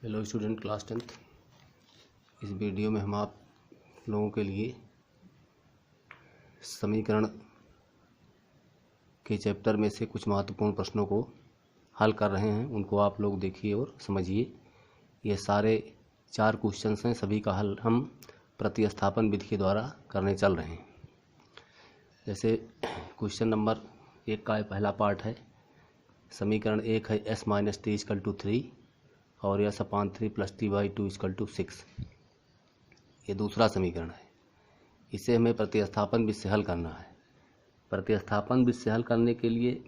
Hello student, class 10th। इस video में हम आप लोगों के लिए समीकरण के चैप्टर में से कुछ महत्वपूर्ण प्रश्नों को हल कर रहे हैं। उनको आप लोग देखिए और समझिए। ये सारे 4 क्वेश्चंस हैं, सभी का हल हम प्रतिस्थापन विधि के द्वारा करने चल रहे हैं। जैसे क्वेश्चन नंबर 1 का पहला पार्ट है, समीकरण 1 है s - t = 3 और s/3 + t/2 = 6। ये दूसरा समीकरण है। इसे हमें प्रतिस्थापन विधि से हल करना है। प्रतिस्थापन विधि से हल करने के लिए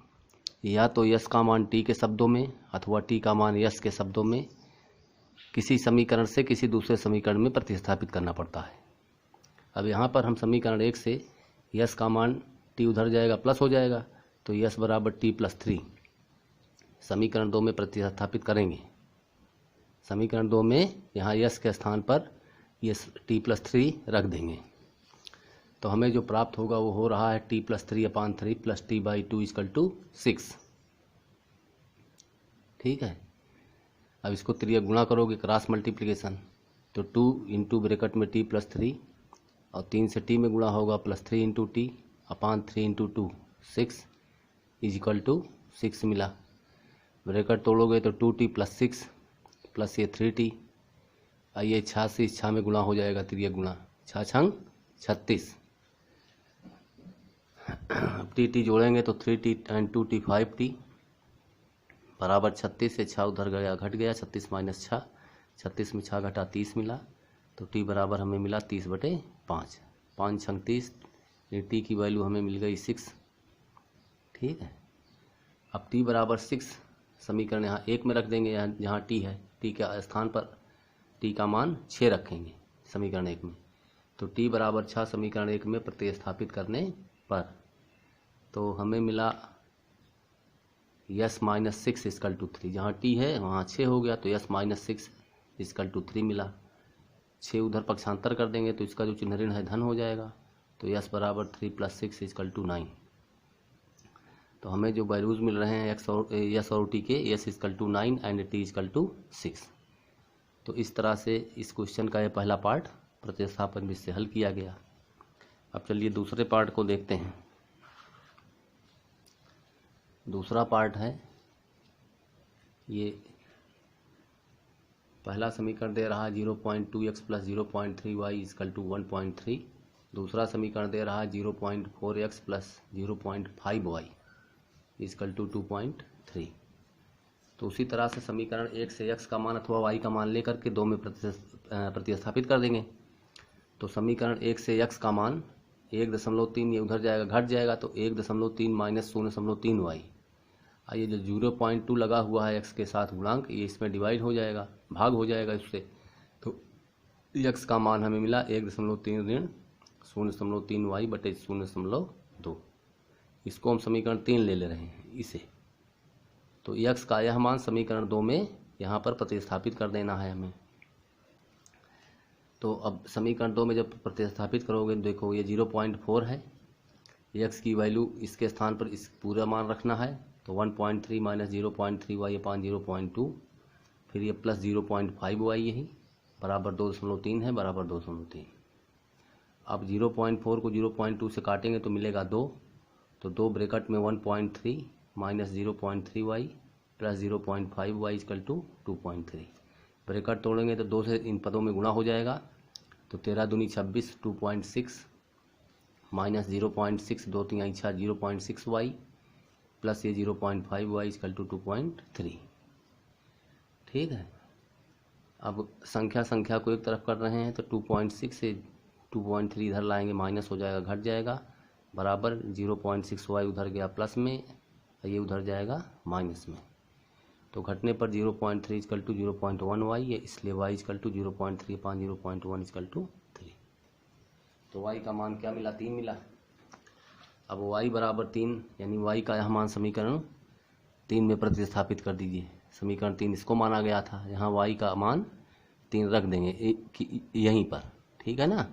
या तो यस का मान टी के शब्दों में अथवा टी का मान यस के शब्दों में किसी समीकरण से किसी दूसरे समीकरण में प्रतिस्थापित करना पड़ता है। अब यहाँ पर हम समीकरण 1 से यस का मान टी उधर जाएगा प्लस हो जाएगा, तो यस बराबर टी + 3 समीकरण 2 में प्रतिस्थापित करेंगे। समीकरण 2 में यहाँ यस के स्थान पर यस टी + 3 रख देंगे, तो हमें जो प्राप्त होगा वो हो रहा है t + 3/3 + t/2 = 6। ठीक है। अब इसको त्रिया गुणा करोगे, क्रॉस मल्टीप्लिकेशन, तो 2 इंटू ब्रैकेट में t + 3 और 3 से t में गुणा होगा +3 इंटू t/3 इंटू 2 6 = 6 मिला। ब्रैकेट तोड़ोगे तो 2t + 6 प्लस ये 3t, ये 6 से 6 में गुणा हो जाएगा, त्रिया गुणा 6 छंग 36। अब टी जोड़ेंगे तो 3t and 2t 5t बराबर 36 से 6 उधर गया घट गया, 36 - 6, 36 में 6 घटा 30 मिला, तो t बराबर हमें मिला 30/5, 5 छंग 30, t की वैल्यू हमें मिल गई 6। ठीक है। अब t बराबर 6 समीकरण यहाँ 1 में रख देंगे, जहाँ t है, t के स्थान पर t का मान 6 रखेंगे समीकरण 1 में, तो t बराबर 6 समीकरण 1 में प्रतिस्थापित करने पर तो हमें मिला s - 6 = 3। जहाँ t है वहाँ 6 हो गया, तो s - 6 = 3 मिला। 6 उधर पक्षांतर कर देंगे तो इसका जो चिन्ह ऋण है धन हो जाएगा, तो s बराबर 3 + 6 = 9। तो हमें जो वैल्यूज मिल रहे हैं s और t के, s = 9 एंड t = 6। तो इस तरह से इस क्वेश्चन का यह पहला पार्ट प्रतिस्थापन विधि से हल किया गया। अब चलिए दूसरे पार्ट को देखते हैं। दूसरा पार्ट है, ये पहला समीकरण दे रहा है 0.2x + 0.3y = 1.3। दूसरा समीकरण दे रहा है 0.4x + 0.5y = 2.3। तो उसी तरह से समीकरण 1 से x का मान अथवा y का मान लेकर के 2 में प्रतिस्थापित कर देंगे। तो समीकरण 1 से x का मान 1.3, ये उधर जाएगा घट जाएगा, तो 1.3 - 0.3y। ये जो 0.2 लगा हुआ है x के साथ गुणांक, ये इसमें डिवाइड हो जाएगा, भाग हो जाएगा इससे, तो x का मान हमें मिला 1.3 ऋण 0.3y बटे 0.2। इसको हम समीकरण 3 ले रहे हैं इसे, तो x का यह मान समीकरण 2 में यहाँ पर प्रतिस्थापित कर देना है हमें। तो अब समीकरण 2 में जब प्रतिस्थापित करोगे, देखो ये 0.4 है, x की वैल्यू इसके स्थान पर इस पूरा मान रखना है, तो 1.3 - 0.3y / 0.2, फिर ये प्लस 0.5y, यही बराबर 2.3 है, बराबर 2.3। अब 0.4 को 0.2 से काटेंगे तो मिलेगा 2, तो 2 ब्रैकेट में 1.3 - 0.3y + 0.5y = 2.3। ब्रैकेट तोड़ेंगे तो 2 से इन पदों में गुणा हो जाएगा, तो 13 दूनी 26, 2.6 - 0.6, 2 3 6, 0.6y प्लस ये 0.5y = 2.3। ठीक है। अब संख्या को एक तरफ कर रहे हैं, तो 2.6 से 2.3 इधर लाएंगे, माइनस हो जाएगा, घट जाएगा, बराबर 0.6y उधर गया प्लस में, ये उधर जाएगा माइनस में, तो घटने पर 0.3 = 0.1y, इसलिए y = 0.3 / 0.1 = 3। तो y का मान क्या मिला? 3 मिला। अब y बराबर 3, यानी y का यह मान समीकरण 3 में प्रतिस्थापित कर दीजिए। समीकरण 3 इसको माना गया था, यहाँ y का मान 3 रख देंगे यहीं पर। ठीक है ना।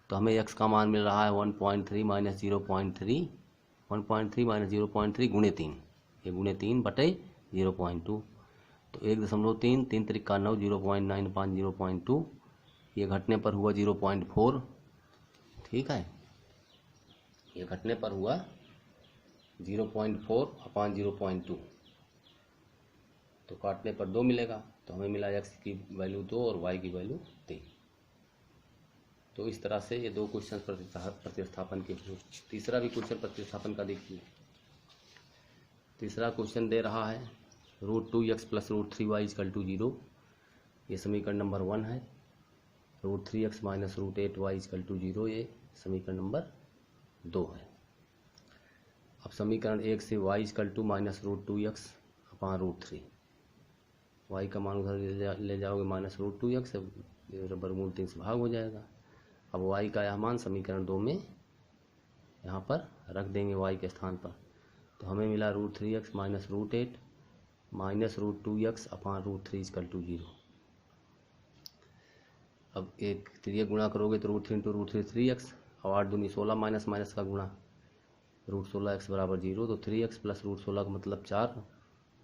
तो हमें x का मान मिल रहा है 1.3 - 0.3, 1.3 - 0.3 × 3, ये × 3 बटे 0.2। तो 1.3, 3 त्रिका 9, 0.95, 0.2, ये घटने पर हुआ 0.4। ठीक है, ये घटने पर हुआ 0.4 अपान 0.2, तो काटने पर 2 मिलेगा। तो हमें मिला x की वैल्यू 2 और y की वैल्यू 3। तो इस तरह से ये 2 क्वेश्चन प्रतिस्थापन के हुए। तीसरा भी क्वेश्चन प्रतिस्थापन का देखिए। तीसरा क्वेश्चन दे रहा है √2x + √3y = 0। ये समीकरण नंबर 1 है। √3x - √8y = 0, ये समीकरण नंबर 2 है। अब समीकरण 1 से y = -√2x अपान √3, y का मान उधर ले जाओगे -√2x, वर्गमूल 3 से भाग हो जाएगा। अब y का यह मान समीकरण 2 में यहाँ पर रख देंगे y के स्थान पर। तो हमें मिला √3x - √8 -√2x अपान √3 = 0। अब एक त्रियक गुणा करोगे तो √3 × √3 3x, और 8 दूनी 16 माइनस माइनस का गुणा, √16x = 0। तो 3x + √16 का मतलब 4,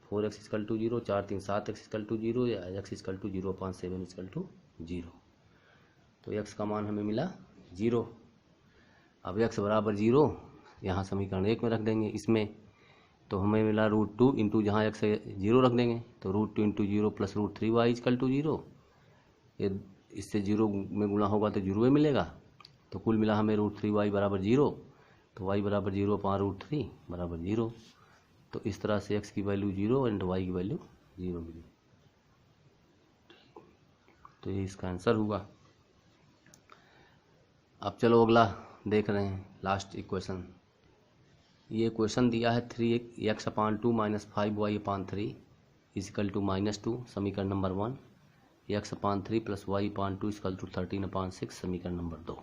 4x = 0, 4 3 7x = 0, या x = 0/7 = 0। तो x का मान हमें मिला 0। अब x = 0 यहाँ समीकरण 1 में रख देंगे इसमें। तो हमें मिला √2 इंटू, जहाँ x 0 रख देंगे तो √2 × 0 + √3y = 0। ये इससे 0 में गुणा होगा तो 0 मिलेगा। तो कुल मिला हमें √3y = 0, तो y = 0 अपान √3 = 0। तो इस तरह से x की वैल्यू 0 एंड y की वैल्यू 0 मिली। तो ये इसका आंसर हुआ। अब चलो अगला देख रहे हैं, लास्ट इक्वेशन। ये क्वेश्चन दिया है 3x/2 - 5y/3 = -2, समीकरण नंबर 1। x/3 + y/2 = 13/6, समीकरण नंबर 2।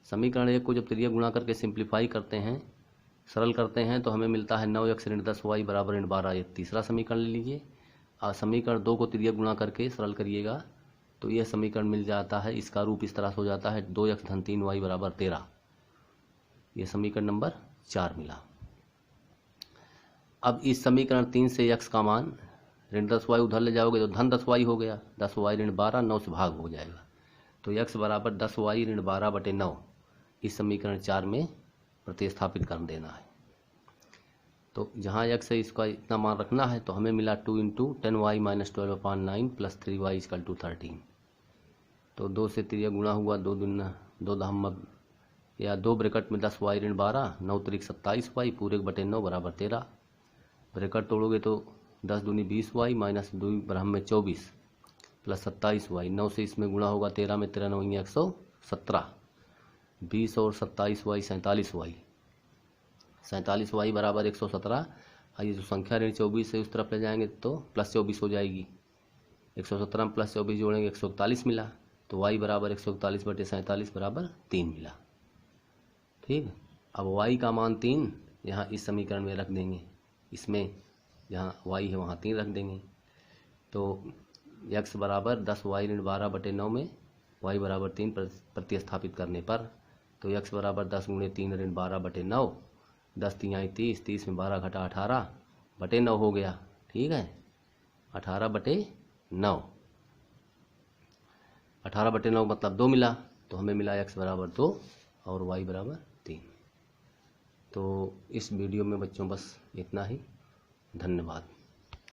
समीकरण 1 को जब त्रियक गुणा करके सिंप्लीफाई करते हैं, सरल करते हैं, तो हमें मिलता है 9x - 10y = 12। ये तीसरा समीकरण ले लीजिए। और समीकरण 2 को त्रियक गुणा करके सरल करिएगा तो यह समीकरण मिल जाता है। इसका रूप इस तरह से हो जाता है 2x - 3y = 13। ये समीकरण नंबर 4 मिला। अब इस समीकरण 3 से x का मान -10y उधर ले जाओगे तो धन 10y हो गया, 10y - 12, 9 से भाग हो जाएगा। तो x = 10y - 12/9 इस समीकरण 4 में प्रतिस्थापित कर देना है। तो जहाँ x है इसका इतना मान रखना है। तो हमें मिला 2 × 10y - 12/9 + 3y = 13। तो 2 से त्रियक गुणा हुआ, 2 दूना 2 दहम या 2 ब्रैकेट में 10y - 12, 9 × 27y, पूरे 9 = 13। ब्रैकेट तोड़ोगे तो 10 दूनी 20y - 2 ब्रह्म में 24 + 27y, 9 से इसमें गुणा होगा, 13 में 13 9 117, 20 और 27y 47y, 47y = 117। ये जो संख्या ऋण 24 है उस तरफ ले जाएंगे तो +24 हो जाएगी। 117 में +24 जोड़ेंगे 141 मिला। तो y = 141/47 = 3 मिला। ठीक, अब y का मान 3 यहाँ इस समीकरण में रख देंगे। इसमें जहाँ y है वहाँ 3 रख देंगे। तो x = 10y - 12/9 में y = 3 प्रतिस्थापित करने पर, तो x = 10 × 3 - 12/9, 10 × 30, 30 में 12 घटा 18/9 हो गया। ठीक है, 18/9, 18/9 मतलब 2 मिला। तो हमें मिला x = 2 और y = 3। तो इस वीडियो में बच्चों बस इतना ही। धन्यवाद।